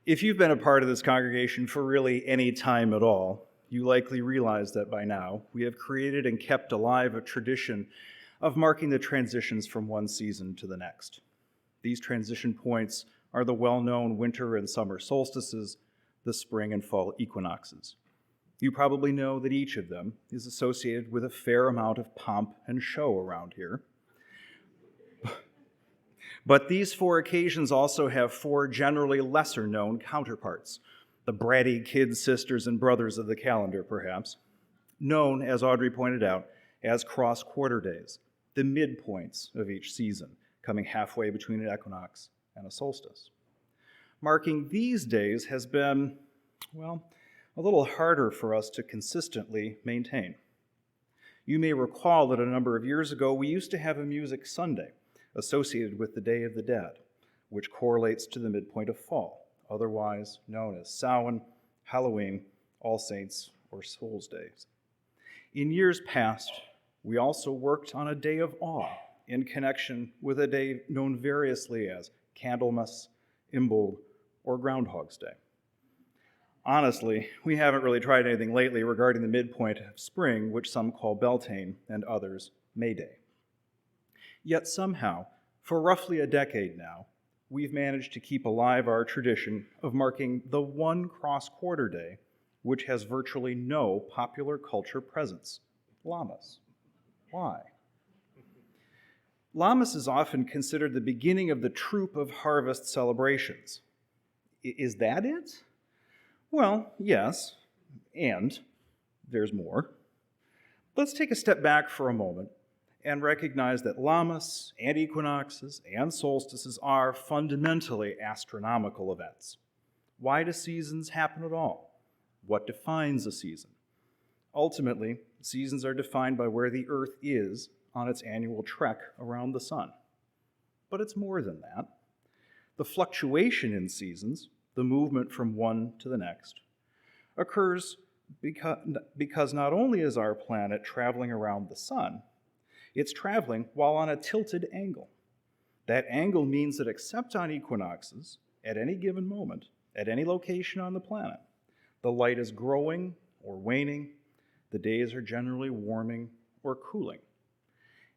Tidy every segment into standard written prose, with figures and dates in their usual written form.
If you've been a part of this congregation for really any time at all, you likely realize that by now we have created and kept alive a tradition of marking the transitions from one season to the next. These transition points are the well-known winter and summer solstices, the spring and fall equinoxes. You probably know that each of them is associated with a fair amount of pomp and show around here. But these four occasions also have four generally lesser-known counterparts, the bratty kid sisters and brothers of the calendar, perhaps, known, as Audrey pointed out, as cross-quarter days, the midpoints of each season, coming halfway between an equinox and a solstice. Marking these days has been, well, a little harder for us to consistently maintain. You may recall that a number of years ago, we used to have a Music Sunday associated with the Day of the Dead, which correlates to the midpoint of fall, otherwise known as Samhain, Halloween, All Saints, or Souls Days. In years past, we also worked on a Day of Awe in connection with a day known variously as Candlemas, Imbolg, or Groundhog's Day. Honestly, we haven't really tried anything lately regarding the midpoint of spring, which some call Beltane and others May Day. Yet somehow, for roughly a decade now, we've managed to keep alive our tradition of marking the one cross-quarter day which has virtually no popular culture presence, Lammas. Why? Lammas is often considered the beginning of the troop of harvest celebrations. Is that it? Well, yes, and there's more. Let's take a step back for a moment and recognize that Lammas and equinoxes and solstices are fundamentally astronomical events. Why do seasons happen at all? What defines a season? Ultimately, seasons are defined by where the Earth is on its annual trek around the sun. But it's more than that. The fluctuation in seasons, the movement from one to the next, occurs because not only is our planet traveling around the sun, it's traveling while on a tilted angle. That angle means that except on equinoxes, at any given moment, at any location on the planet, the light is growing or waning, the days are generally warming or cooling.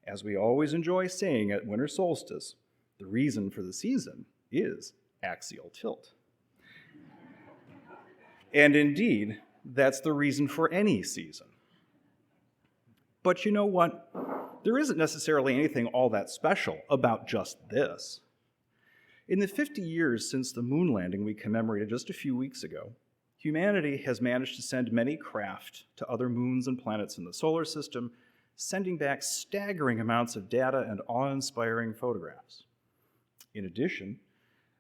As we always enjoy saying at winter solstice, the reason for the season is axial tilt. And indeed, that's the reason for any season. But you know what? There isn't necessarily anything all that special about just this. In the 50 years since the moon landing we commemorated just a few weeks ago, humanity has managed to send many craft to other moons and planets in the solar system, sending back staggering amounts of data and awe-inspiring photographs. In addition,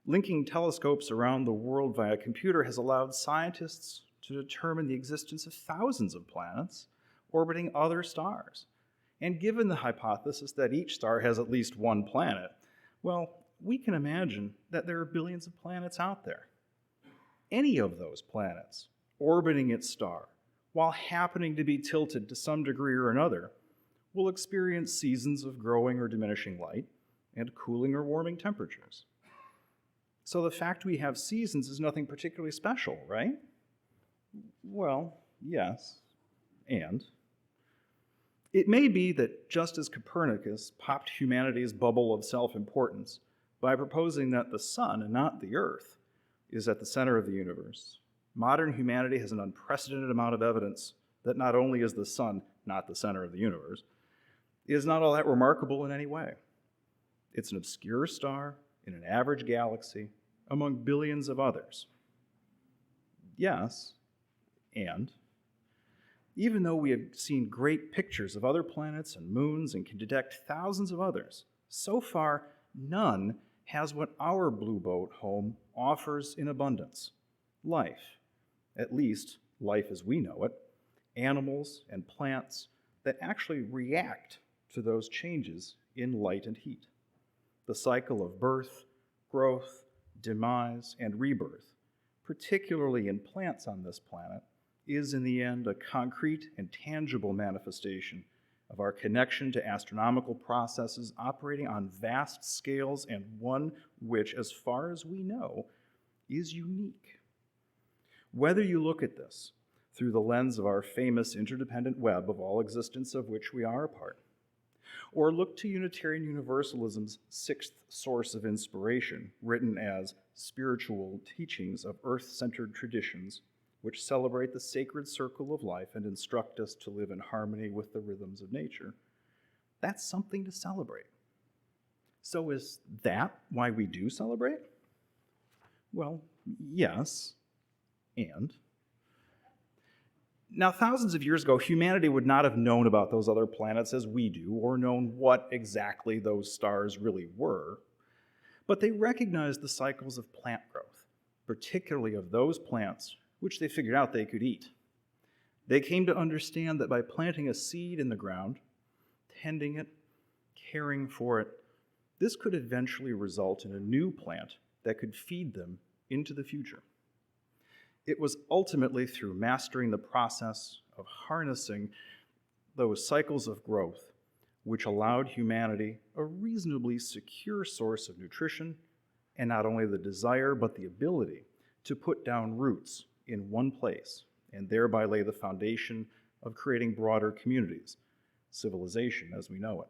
linking telescopes around the world via computer has allowed scientists to determine the existence of thousands of planets orbiting other stars. And given the hypothesis that each star has at least one planet, well, we can imagine that there are billions of planets out there. Any of those planets orbiting its star, while happening to be tilted to some degree or another, will experience seasons of growing or diminishing light and cooling or warming temperatures. So the fact we have seasons is nothing particularly special, right? Well, yes, and it may be that just as Copernicus popped humanity's bubble of self-importance by proposing that the sun, and not the earth, is at the center of the universe, modern humanity has an unprecedented amount of evidence that not only is the sun not the center of the universe, it is not all that remarkable in any way. It's an obscure star in an average galaxy among billions of others. Yes, and even though we have seen great pictures of other planets and moons and can detect thousands of others, so far none has what our blue boat home offers in abundance: life, at least life as we know it, animals and plants that actually react to those changes in light and heat. The cycle of birth, growth, demise, and rebirth, particularly in plants on this planet, is in the end a concrete and tangible manifestation of our connection to astronomical processes operating on vast scales, and one which, as far as we know, is unique. Whether you look at this through the lens of our famous interdependent web of all existence of which we are a part, or look to Unitarian Universalism's sixth source of inspiration, written as spiritual teachings of earth-centered traditions which celebrate the sacred circle of life and instruct us to live in harmony with the rhythms of nature, that's something to celebrate. So is that why we do celebrate? Well, yes, and. Now, thousands of years ago, humanity would not have known about those other planets as we do, or known what exactly those stars really were, but they recognized the cycles of plant growth, particularly of those plants which they figured out they could eat. They came to understand that by planting a seed in the ground, tending it, caring for it, this could eventually result in a new plant that could feed them into the future. It was ultimately through mastering the process of harnessing those cycles of growth which allowed humanity a reasonably secure source of nutrition and not only the desire but the ability to put down roots in one place and thereby lay the foundation of creating broader communities, civilization as we know it.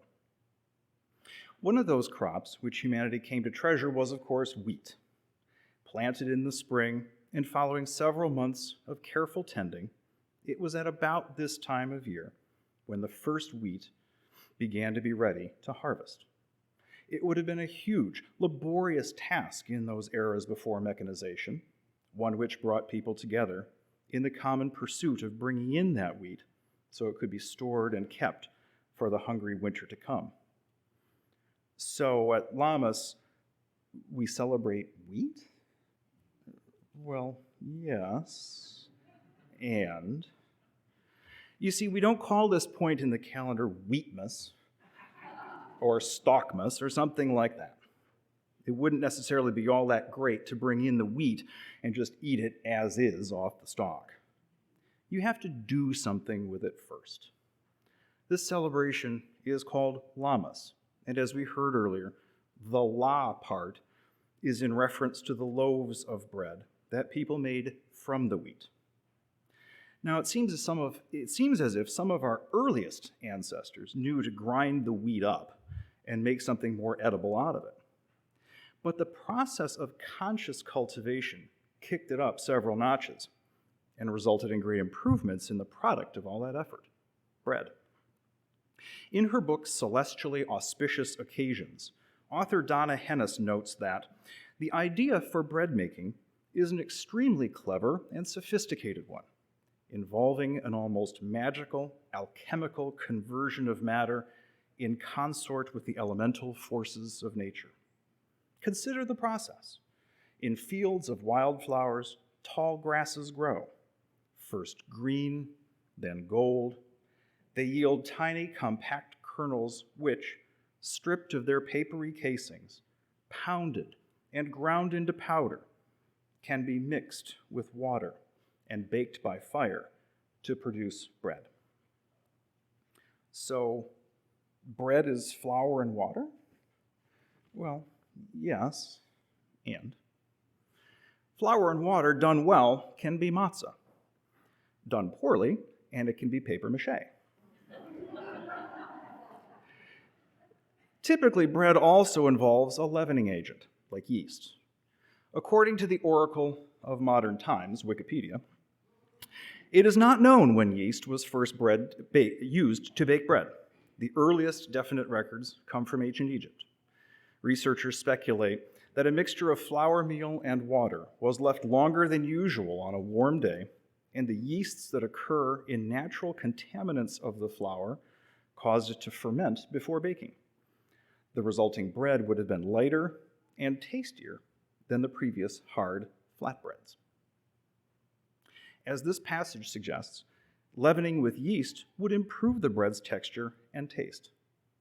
One of those crops which humanity came to treasure was, of course, wheat. Planted in the spring, and following several months of careful tending, it was at about this time of year when the first wheat began to be ready to harvest. It would have been a huge, laborious task in those eras before mechanization, one which brought people together in the common pursuit of bringing in that wheat so it could be stored and kept for the hungry winter to come. So at Lammas, we celebrate wheat? Well, yes, and. You see, we don't call this point in the calendar Wheatmas or Stockmas or something like that. It wouldn't necessarily be all that great to bring in the wheat and just eat it as is off the stalk. You have to do something with it first. This celebration is called Lammas, and as we heard earlier, the la part is in reference to the loaves of bread that people made from the wheat. Now, it seems as if some of our earliest ancestors knew to grind the wheat up and make something more edible out of it. But the process of conscious cultivation kicked it up several notches and resulted in great improvements in the product of all that effort, bread. In her book, Celestially Auspicious Occasions, author Donna Hennis notes that the idea for bread making is an extremely clever and sophisticated one, involving an almost magical, alchemical conversion of matter in consort with the elemental forces of nature. Consider the process. In fields of wildflowers, tall grasses grow, first green, then gold. They yield tiny, compact kernels which, stripped of their papery casings, pounded and ground into powder, can be mixed with water and baked by fire to produce bread. So, bread is flour and water? Well, yes, and. Flour and water done well can be matzah. Done poorly, and it can be paper mache. Typically, bread also involves a leavening agent, like yeast. According to the Oracle of Modern Times, Wikipedia, it is not known when yeast was first used to bake bread. The earliest definite records come from ancient Egypt. Researchers speculate that a mixture of flour, meal, and water was left longer than usual on a warm day, and the yeasts that occur in natural contaminants of the flour caused it to ferment before baking. The resulting bread would have been lighter and tastier than the previous hard flatbreads. As this passage suggests, leavening with yeast would improve the bread's texture and taste.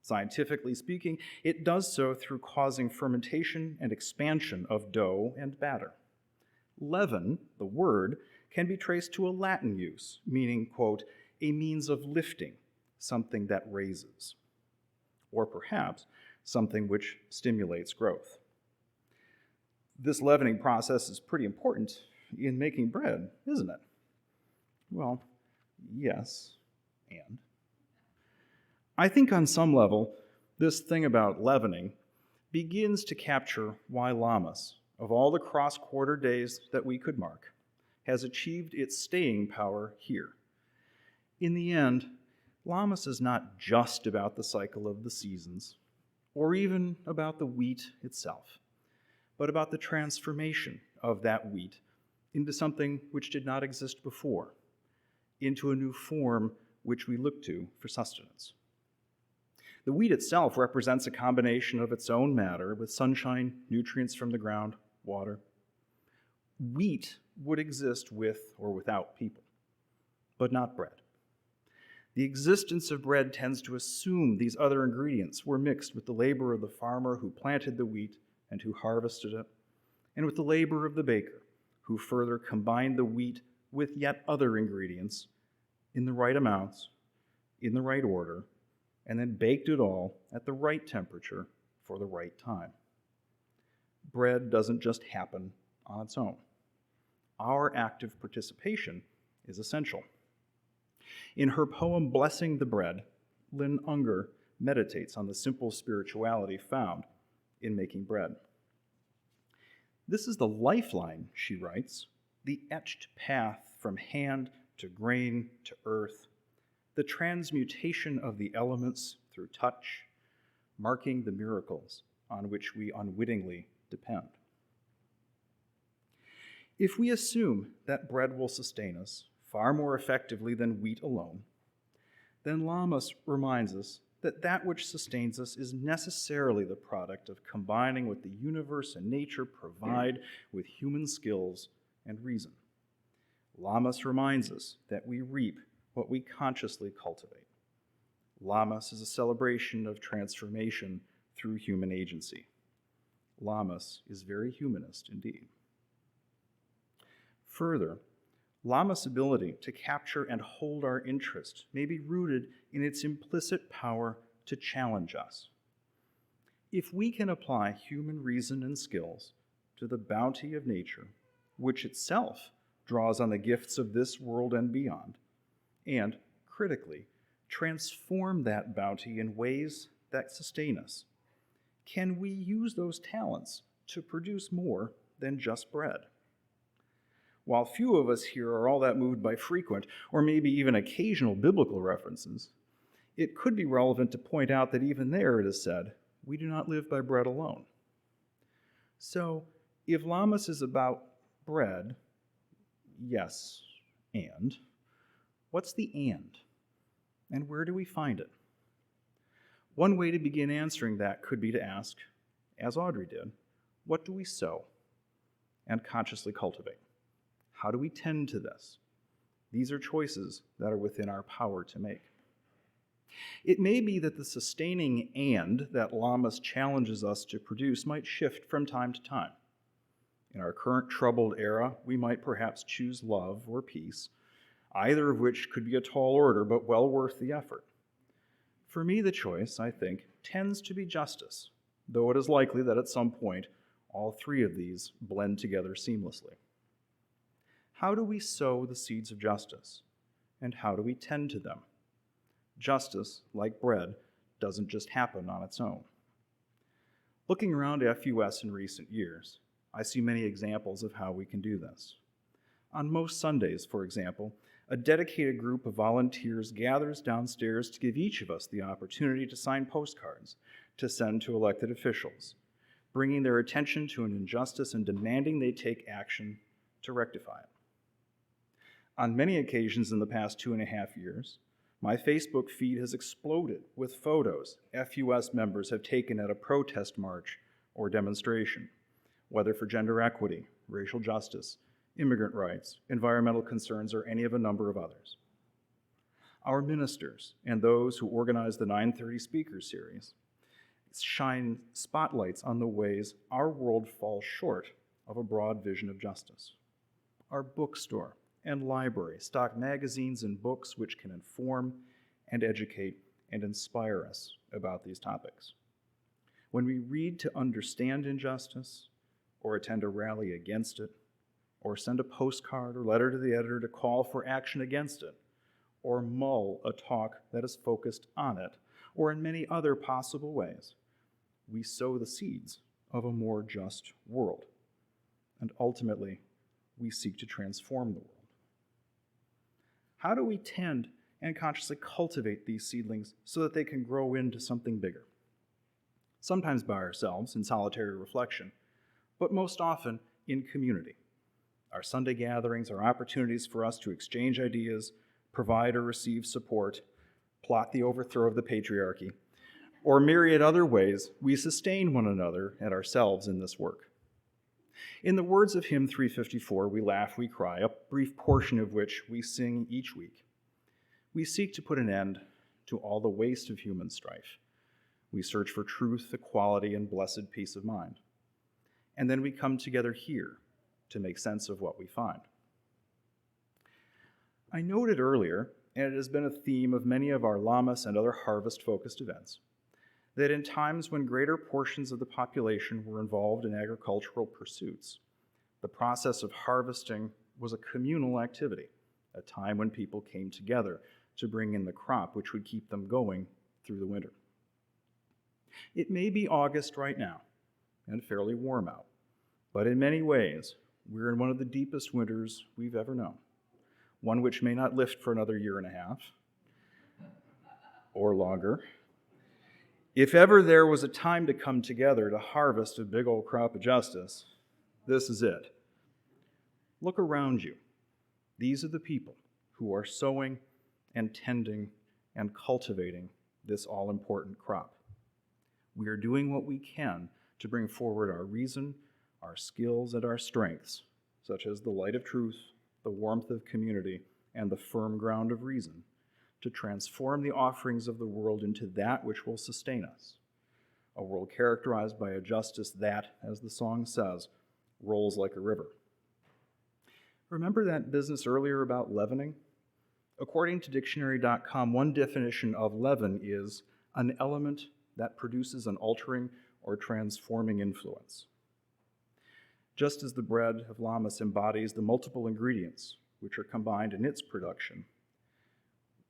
Scientifically speaking, it does so through causing fermentation and expansion of dough and batter. Leaven, the word, can be traced to a Latin use, meaning, quote, a means of lifting, something that raises, or perhaps something which stimulates growth. This leavening process is pretty important in making bread, isn't it? Well, yes, and. I think on some level, this thing about leavening begins to capture why Lammas, of all the cross-quarter days that we could mark, has achieved its staying power here. In the end, Lammas is not just about the cycle of the seasons, or even about the wheat itself, but about the transformation of that wheat into something which did not exist before, into a new form which we look to for sustenance. The wheat itself represents a combination of its own matter with sunshine, nutrients from the ground, water. Wheat would exist with or without people, but not bread. The existence of bread tends to assume these other ingredients were mixed with the labor of the farmer who planted the wheat and who harvested it, and with the labor of the baker, who further combined the wheat with yet other ingredients in the right amounts, in the right order, and then baked it all at the right temperature for the right time. Bread doesn't just happen on its own. Our active participation is essential. In her poem, Blessing the Bread, Lynn Unger meditates on the simple spirituality found in making bread. This is the lifeline, she writes, the etched path from hand to grain to earth, the transmutation of the elements through touch, marking the miracles on which we unwittingly depend. If we assume that bread will sustain us far more effectively than wheat alone, then Lammas reminds us that that which sustains us is necessarily the product of combining what the universe and nature provide with human skills and reason. Lammas reminds us that we reap what we consciously cultivate. Lammas is a celebration of transformation through human agency. Lammas is very humanist indeed. Further, Lammas' ability to capture and hold our interest may be rooted in its implicit power to challenge us. If we can apply human reason and skills to the bounty of nature, which itself draws on the gifts of this world and beyond, and, critically, transform that bounty in ways that sustain us, can we use those talents to produce more than just bread? While few of us here are all that moved by frequent, or maybe even occasional biblical references, it could be relevant to point out that even there it is said, we do not live by bread alone. So, if Lammas is about bread, yes, and what's the and? And where do we find it? One way to begin answering that could be to ask, as Audrey did, what do we sow and consciously cultivate? How do we tend to this? These are choices that are within our power to make. It may be that the sustaining and that Lammas challenges us to produce might shift from time to time. In our current troubled era, we might perhaps choose love or peace, either of which could be a tall order, but well worth the effort. For me, the choice, I think, tends to be justice, though it is likely that at some point, all three of these blend together seamlessly. How do we sow the seeds of justice, and how do we tend to them? Justice, like bread, doesn't just happen on its own. Looking around FUS in recent years, I see many examples of how we can do this. On most Sundays, for example, a dedicated group of volunteers gathers downstairs to give each of us the opportunity to sign postcards to send to elected officials, bringing their attention to an injustice and demanding they take action to rectify it. On many occasions in the past 2.5 years, my Facebook feed has exploded with photos FUS members have taken at a protest march or demonstration, whether for gender equity, racial justice, immigrant rights, environmental concerns, or any of a number of others. Our ministers and those who organize the 930 Speaker Series shine spotlights on the ways our world falls short of a broad vision of justice. Our bookstore and library stock magazines and books which can inform and educate and inspire us about these topics. When we read to understand injustice, or attend a rally against it, or send a postcard or letter to the editor to call for action against it, or mull a talk that is focused on it, or in many other possible ways, we sow the seeds of a more just world, and ultimately, we seek to transform the world. How do we tend and consciously cultivate these seedlings so that they can grow into something bigger? Sometimes by ourselves in solitary reflection, but most often in community. Our Sunday gatherings are opportunities for us to exchange ideas, provide or receive support, plot the overthrow of the patriarchy, or myriad other ways we sustain one another and ourselves in this work. In the words of hymn 354, we laugh, we cry, a brief portion of which we sing each week. We seek to put an end to all the waste of human strife. We search for truth, equality, and blessed peace of mind. And then we come together here to make sense of what we find. I noted earlier, and it has been a theme of many of our Lammas and other harvest-focused events, that in times when greater portions of the population were involved in agricultural pursuits, the process of harvesting was a communal activity, a time when people came together to bring in the crop which would keep them going through the winter. It may be August right now, and fairly warm out, but in many ways, we're in one of the deepest winters we've ever known, one which may not lift for another year and a half, or longer. If ever there was a time to come together to harvest a big old crop of justice, this is it. Look around you. These are the people who are sowing and tending and cultivating this all-important crop. We are doing what we can to bring forward our reason, our skills, and our strengths, such as the light of truth, the warmth of community, and the firm ground of reason, to transform the offerings of the world into that which will sustain us, a world characterized by a justice that, as the song says, rolls like a river. Remember that business earlier about leavening? According to dictionary.com, one definition of leaven is an element that produces an altering or transforming influence. Just as the bread of Lammas embodies the multiple ingredients which are combined in its production,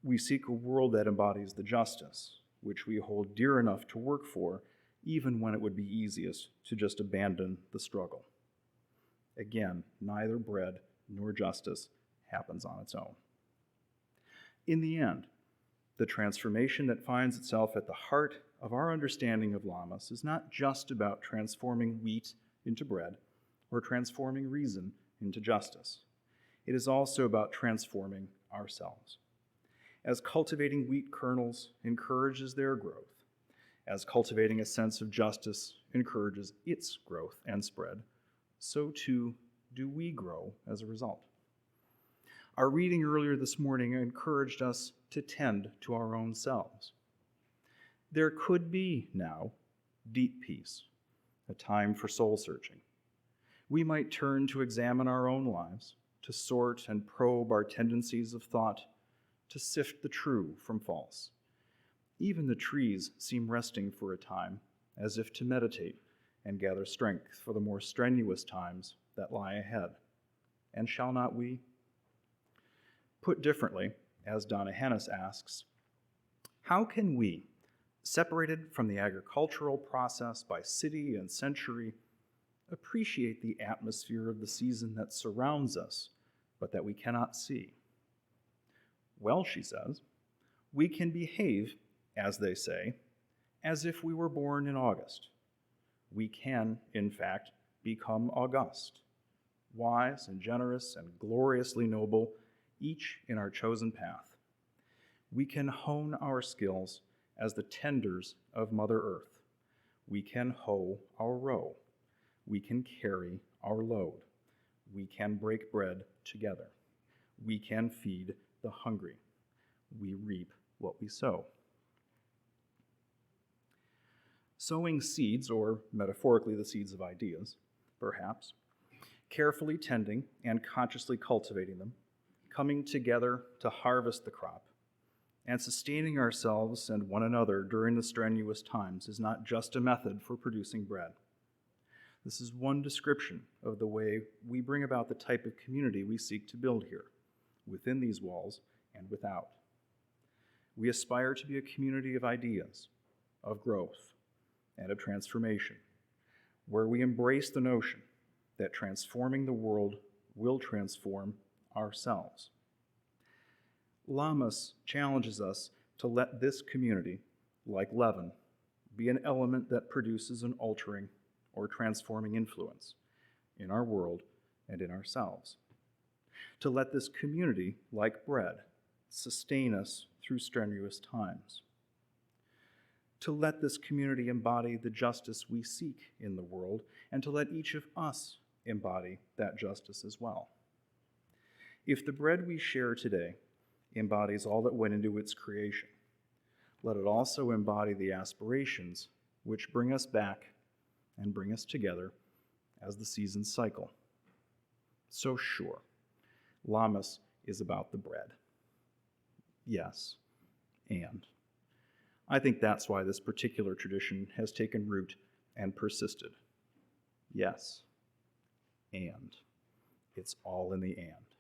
we seek a world that embodies the justice, which we hold dear enough to work for, even when it would be easiest to just abandon the struggle. Again, neither bread nor justice happens on its own. In the end, the transformation that finds itself at the heart of our understanding of Lammas is not just about transforming wheat into bread or transforming reason into justice. It is also about transforming ourselves. As cultivating wheat kernels encourages their growth, as cultivating a sense of justice encourages its growth and spread, so too do we grow as a result. Our reading earlier this morning encouraged us to tend to our own selves. There could be now deep peace, a time for soul searching. We might turn to examine our own lives, to sort and probe our tendencies of thought, to sift the true from false. Even the trees seem resting for a time, as if to meditate and gather strength for the more strenuous times that lie ahead. And shall not we? Put differently, as Donna Hennis asks, how can we, separated from the agricultural process by city and century, appreciate the atmosphere of the season that surrounds us, but that we cannot see? Well, she says, we can behave, as they say, as if we were born in August. We can, in fact, become august, wise and generous and gloriously noble, each in our chosen path. We can hone our skills as the tenders of Mother Earth. We can hoe our row. We can carry our load. We can break bread together. We can feed the hungry. We reap what we sow. Sowing seeds, or metaphorically the seeds of ideas, perhaps, carefully tending and consciously cultivating them, coming together to harvest the crop, and sustaining ourselves and one another during the strenuous times is not just a method for producing bread. This is one description of the way we bring about the type of community we seek to build here, within these walls and without. We aspire to be a community of ideas, of growth, and of transformation, where we embrace the notion that transforming the world will transform ourselves. Lammas challenges us to let this community, like leaven, be an element that produces an altering or transforming influence in our world and in ourselves. To let this community, like bread, sustain us through strenuous times. To let this community embody the justice we seek in the world, and to let each of us embody that justice as well. If the bread we share today embodies all that went into its creation, let it also embody the aspirations which bring us back and bring us together as the seasons cycle. So sure, Lammas is about the bread. Yes, and I think that's why this particular tradition has taken root and persisted. Yes, and it's all in the and.